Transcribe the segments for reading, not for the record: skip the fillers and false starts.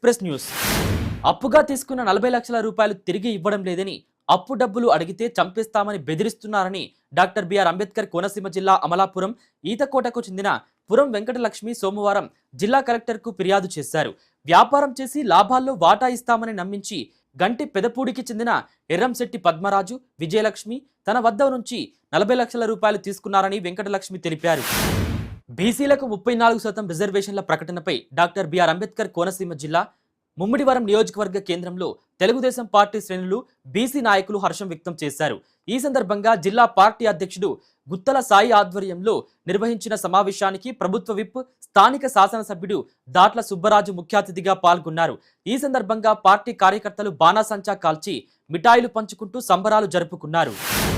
Press news. అప్పుగా తీసుకున్న 40 లక్షల రూపాయలు తిరిగి ఇవ్వడం లేదని, అప్పు డబ్బులు అడిగితే చంపేస్తామని బెదిరిస్తున్నారని డాక్టర్ బిఆర్ అంబేద్కర్ కోనసీమ జిల్లా అమలాపురం ఈతకోటకు చెందిన పురం వెంకటలక్ష్మి సోమవారం జిల్లా కలెక్టర్కు ఫిర్యాదు చేశారు. వ్యాపారం చేసి లాభాల్లో వాటా ఇస్తామని నమ్మించి గంటి పెదపూడికి చెందిన ఎర్రంశెట్టి పద్మరాజు, విజయలక్ష్మి తన వద్ద నుంచి 40 లక్షల రూపాయలు తీసుకున్నారని వెంకటలక్ష్మి తెలిపారు. బీసీలకు 34% రిజర్వేషన్ల ప్రకటనపై డాక్టర్ బిఆర్ అంబేద్కర్ కోనసీమ జిల్లా ముమ్మిడివరం నియోజకవర్గ కేంద్రంలో తెలుగుదేశం పార్టీ శ్రేణులు, బీసీ నాయకులు హర్షం వ్యక్తం చేశారు. ఈ సందర్భంగా జిల్లా పార్టీ అధ్యక్షుడు గుత్తల సాయి ఆధ్వర్యంలో నిర్వహించిన సమావేశానికి ప్రభుత్వ విప్, స్థానిక శాసనసభ్యుడు దాట్ల సుబ్బరాజు ముఖ్య అతిథిగా పాల్గొన్నారు. ఈ సందర్భంగా పార్టీ కార్యకర్తలు బాణాసంచా కాల్చి మిఠాయిలు పంచుకుంటూ సంబరాలు జరుపుకున్నారు.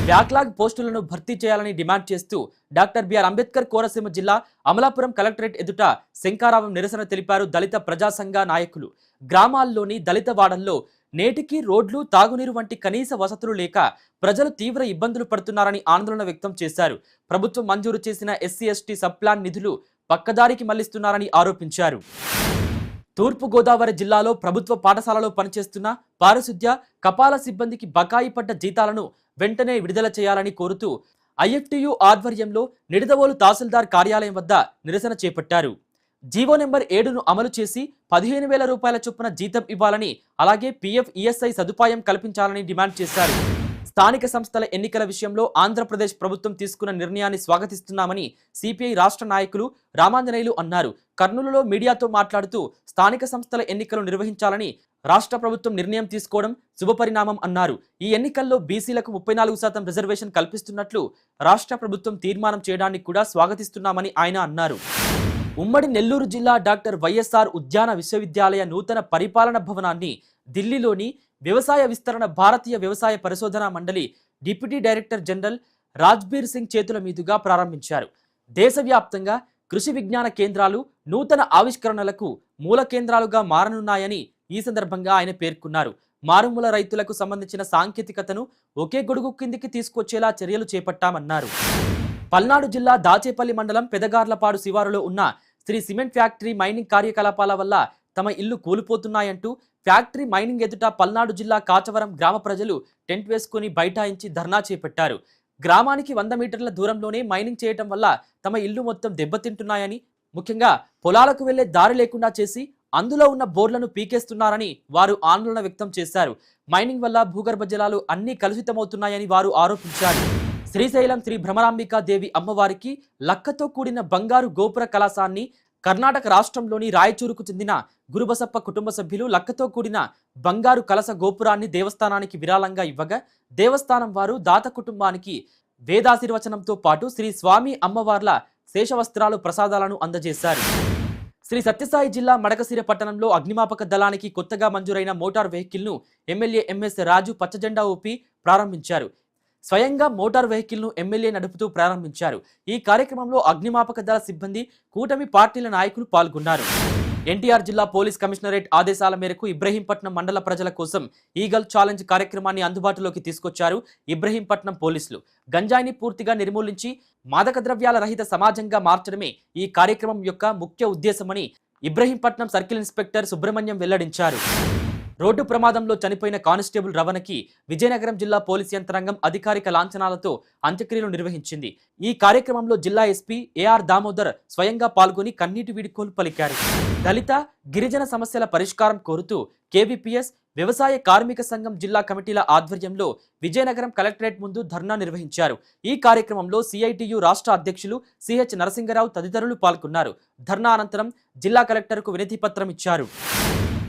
బ్యాక్లాగ్ పోస్టులను భర్తీ చేయాలని డిమాండ్ చేస్తూ డాక్టర్ బిఆర్ అంబేద్కర్ కోనసీమ జిల్లా అమలాపురం కలెక్టరేట్ ఎదుట శంఖారావం నిరసన తెలిపారు దళిత ప్రజా సంఘ నాయకులు. గ్రామాల్లోని దళిత వాడల్లో నేటికి రోడ్లు, తాగునీరు వంటి కనీస వసతులు లేక ప్రజలు తీవ్ర ఇబ్బందులు పడుతున్నారని ఆందోళన వ్యక్తం చేశారు. ప్రభుత్వం మంజూరు చేసిన ఎస్సీ ఎస్టీ సబ్ ప్లాన్ నిధులు పక్కదారికి మళ్లిస్తున్నారని ఆరోపించారు. తూర్పు గోదావరి జిల్లాలో ప్రభుత్వ పాఠశాలలో పనిచేస్తున్న పారిశుద్ధ్య, కపాల సిబ్బందికి బకాయి పడ్డ జీతాలను వెంటనే విడుదల చేయాలని కోరుతూ ఐఎఫ్టియు ఆధ్వర్యంలో నిడదవోలు తహసీల్దార్ కార్యాలయం వద్ద నిరసన చేపట్టారు. జీవో నెంబర్ 7ను అమలు చేసి 15,000 రూపాయల చొప్పున జీతం ఇవ్వాలని, అలాగే పీఎఫ్, ఈఎస్ఐ సదుపాయం కల్పించాలని డిమాండ్ చేశారు. స్థానిక సంస్థల ఎన్నికల విషయంలో ఆంధ్రప్రదేశ్ ప్రభుత్వం తీసుకున్న నిర్ణయాన్ని స్వాగతిస్తున్నామని సిపిఐ రాష్ట్ర నాయకులు రామాంజనేయులు అన్నారు. కర్నూలులో మీడియాతో మాట్లాడుతూ స్థానిక సంస్థల ఎన్నికలు నిర్వహించాలని రాష్ట్ర ప్రభుత్వం నిర్ణయం తీసుకోవడం శుభపరిణామం అన్నారు. ఈ ఎన్నికల్లో బీసీలకు 34% రిజర్వేషన్ కల్పిస్తున్నట్లు రాష్ట్ర ప్రభుత్వం తీర్మానం చేయడాన్ని కూడా స్వాగతిస్తున్నామని ఆయన అన్నారు. ఉమ్మడి నెల్లూరు జిల్లా డాక్టర్ వైఎస్ఆర్ ఉద్యాన విశ్వవిద్యాలయ నూతన పరిపాలన భవనాన్ని ఢిల్లీలోని వ్యవసాయ విస్తరణ భారతీయ వ్యవసాయ పరిశోధనా మండలి deputy director general Rajbir Singh చేతుల మీదుగా ప్రారంభించారు. దేశవ్యాప్తంగా కృషి విజ్ఞాన కేంద్రాలు నూతన ఆవిష్కరణలకు మూల కేంద్రాలుగా మారనున్నాయని ఈ సందర్భంగా ఆయన పేర్కొన్నారు. మారుమూల రైతులకు సంబంధించిన సాంకేతికతను ఒకే గొడుగు కిందికి తీసుకొచ్చేలా చర్యలు చేపట్టామన్నారు. పల్నాడు జిల్లా దాచేపల్లి మండలం పెదగార్లపాడు శివారులో ఉన్న శ్రీ సిమెంట్ ఫ్యాక్టరీ మైనింగ్ కార్యకలాపాల వల్ల తమ ఇల్లు కూలిపోతున్నాయంటూ ఫ్యాక్టరీ మైనింగ్ ఎదుట పల్నాడు జిల్లా కాచవరం గ్రామ ప్రజలు టెంట్ వేసుకుని బైఠాయించి ధర్నా చేపట్టారు. గ్రామానికి 100 మీటర్ల దూరంలోనే మైనింగ్ చేయటం వల్ల తమ ఇల్లు మొత్తం దెబ్బతింటున్నాయని, ముఖ్యంగా పొలాలకు వెళ్లే దారి లేకుండా చేసి అందులో ఉన్న బోర్లను పీకేస్తున్నారని వారు ఆందోళన వ్యక్తం చేశారు. మైనింగ్ వల్ల భూగర్భ జలాలు అన్నీ కలుషితమవుతున్నాయని వారు ఆరోపించారు. శ్రీశైలం శ్రీ భ్రమరాంబికా దేవి అమ్మవారికి లక్కతో కూడిన బంగారు గోపుర కలశాన్ని కర్ణాటక రాష్ట్రంలోని రాయచూరుకు చెందిన గురుబసప్ప కుటుంబ సభ్యులు లక్కతో కూడిన బంగారు కలశ గోపురాన్ని దేవస్థానానికి విరాళంగా ఇవ్వగా, దేవస్థానం వారు దాత కుటుంబానికి వేదాశీర్వచనంతో పాటు శ్రీ స్వామి అమ్మవార్ల శేషవస్త్రాలు, ప్రసాదాలను అందజేశారు. శ్రీ సత్యసాయి జిల్లా మడకశిర పట్టణంలో అగ్నిమాపక దళానికి కొత్తగా మంజూరైన మోటార్ వెహికల్ను ఎమ్మెల్యే ఎంఎస్ రాజు పచ్చజెండా ఊపి ప్రారంభించారు. స్వయంగా మోటార్ వెహికల్ను ఎమ్మెల్యే నడుపుతూ ప్రారంభించారు. ఈ కార్యక్రమంలో అగ్నిమాపక దళ సిబ్బంది, కూటమి పార్టీల నాయకులు పాల్గొన్నారు. ఎన్టీఆర్ జిల్లా పోలీస్ కమిషనరేట్ ఆదేశాల మేరకు ఇబ్రహీంపట్నం మండల ప్రజల కోసం ఈగల్ ఛాలెంజ్ కార్యక్రమాన్ని అందుబాటులోకి తీసుకొచ్చారు ఇబ్రహీంపట్నం పోలీసులు. గంజాయిని పూర్తిగా నిర్మూలించి మాదక ద్రవ్యాల రహిత సమాజంగా మార్చడమే ఈ కార్యక్రమం యొక్క ముఖ్య ఉద్దేశమని ఇబ్రహీంపట్నం సర్కిల్ ఇన్స్పెక్టర్ సుబ్రహ్మణ్యం వెల్లడించారు. రోడ్డు ప్రమాదంలో చనిపోయిన కానిస్టేబుల్ రవణకి విజయనగరం జిల్లా పోలీస్ యంత్రాంగం అధికారిక లాంఛనాలతో అంత్యక్రియలు నిర్వహించింది. ఈ కార్యక్రమంలో జిల్లా ఎస్పీ ఏఆర్ దామోదర్ స్వయంగా పాల్గొని కన్నీటి వీడ్కోలు పలికారు. దళిత, గిరిజన సమస్యల పరిష్కారం కోరుతూ కేవీపీఎస్, వ్యవసాయ కార్మిక సంఘం జిల్లా కమిటీల ఆధ్వర్యంలో విజయనగరం కలెక్టరేట్ ముందు ధర్నా నిర్వహించారు. ఈ కార్యక్రమంలో సిఐటియు రాష్ట్ర అధ్యక్షులు సిహెచ్ నరసింగరావు తదితరులు పాల్గొన్నారు. ధర్నా అనంతరం జిల్లా కలెక్టర్కు వినతి పత్రం ఇచ్చారు.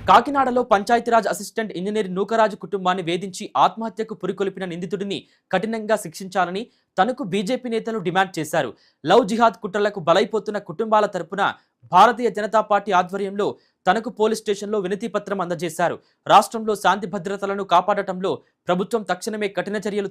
కాకినాడలో పంచాయతీరాజ్ అసిస్టెంట్ ఇంజనీర్ నూకరాజు కుటుంబాన్ని వేధించి ఆత్మహత్యకు పురికొల్పిన నిందితుడిని కఠినంగా శిక్షించాలని తనకు బీజేపీ నేతలు డిమాండ్ చేశారు. లవ్ జిహాద్ కుట్రలకు బలైపోతున్న కుటుంబాల తరపున భారతీయ జనతా పార్టీ ఆధ్వర్యంలో తనకు పోలీస్ స్టేషన్లో వినతి పత్రం అందజేశారు. రాష్ట్రంలో శాంతి భద్రతలను కాపాడటంలో ప్రభుత్వం తక్షణమే కఠిన చర్యలు